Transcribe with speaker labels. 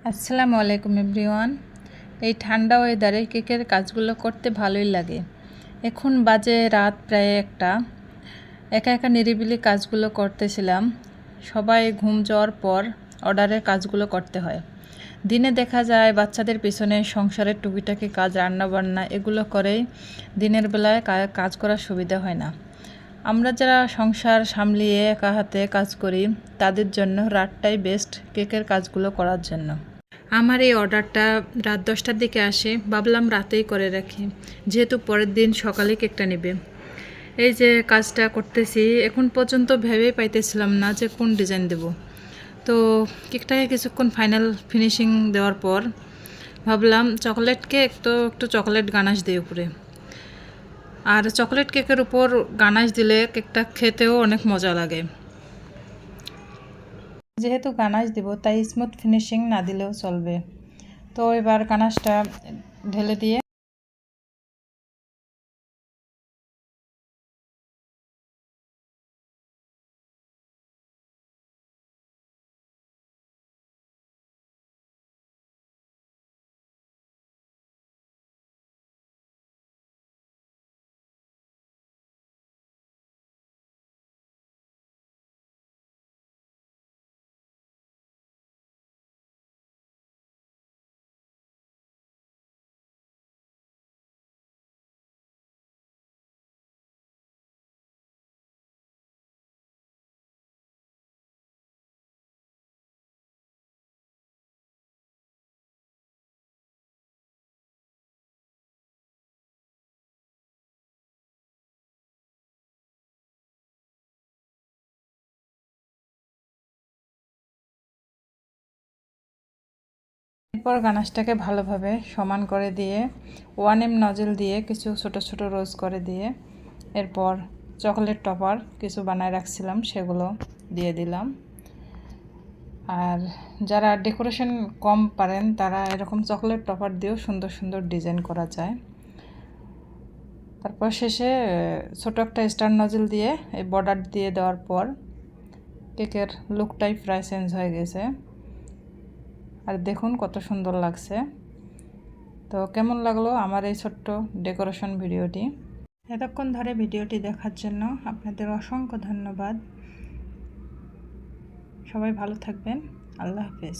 Speaker 1: আসসালামু আলাইকুম এভরিওয়ান। এই ঠান্ডা ওয়েদারে কেকের কাজগুলো করতে ভালোই লাগে। এখন বাজে রাত প্রায় 1টা। একা একা নিরিবিলি কাজগুলো করতেছিলাম। সবাই ঘুম যাওয়ার পর অর্ডারের কাজগুলো করতে হয়। দিনে দেখা যায় বাচ্চাদের পিছনে সংসারের টুকিটাকি কাজ, রান্নাবান্না এগুলো করেই দিনের বেলায় কাজ করার সুবিধা হয় না। আমরা যারা সংসার সামলিয়ে একা হাতে কাজ করি তাদের জন্য রাতটাই বেস্ট কেকের কাজগুলো করার জন্য। আমার এই অর্ডারটা রাত 10টার দিকে আসে, ভাবলাম রাতেই করে রাখি, যেহেতু পরের দিন সকালে কেকটা নেবে। এই যে কাজটা করতেছি, এখন পর্যন্ত ভেবেই পাইতেছিলাম না যে কোন ডিজাইন দেব। তো কেকটাকে কিছুক্ষণ ফাইনাল ফিনিশিং দেওয়ার পর ভাবলাম চকলেট কেক, তো একটু চকলেট গানাশ দিই উপরে। আর চকলেট কেকের উপর গানাশ দিলে কেকটা খেতেও অনেক মজা লাগে। যেহেতু গানাশ দিব তাই স্মুথ ফিনিশিং না দিলেও চলবে। তো এবার গানাশটা ঢেলে দিয়ে এরপর গানাশটাকে ভালোভাবে সমান করে দিয়ে 1M নজল দিয়ে কিছু ছোট ছোট রোজ করে দিয়ে এরপর চকলেট টপার কিছু বানায় রাখছিলাম সেগুলো দিয়ে দিলাম। আর যারা ডেকোরেশন কম পারেন তারা এরকম চকলেট টপার দিয়েও সুন্দর সুন্দর ডিজাইন করা যায়। তারপর শেষে ছোট একটা স্টার নজল দিয়ে এই বর্ডার দিয়ে দেওয়ার পর কেকের লুকটাই প্রায় চেঞ্জ হয়ে গেছে। আর দেখুন কত সুন্দর লাগছে। তো কেমন লাগলো আমার এই ছোট্ট ডেকোরেশন ভিডিওটি? এতক্ষণ ধরে ভিডিওটি দেখার জন্য আপনাদের অসংখ্য ধন্যবাদ। সবাই ভালো থাকবেন। আল্লাহ হাফেজ।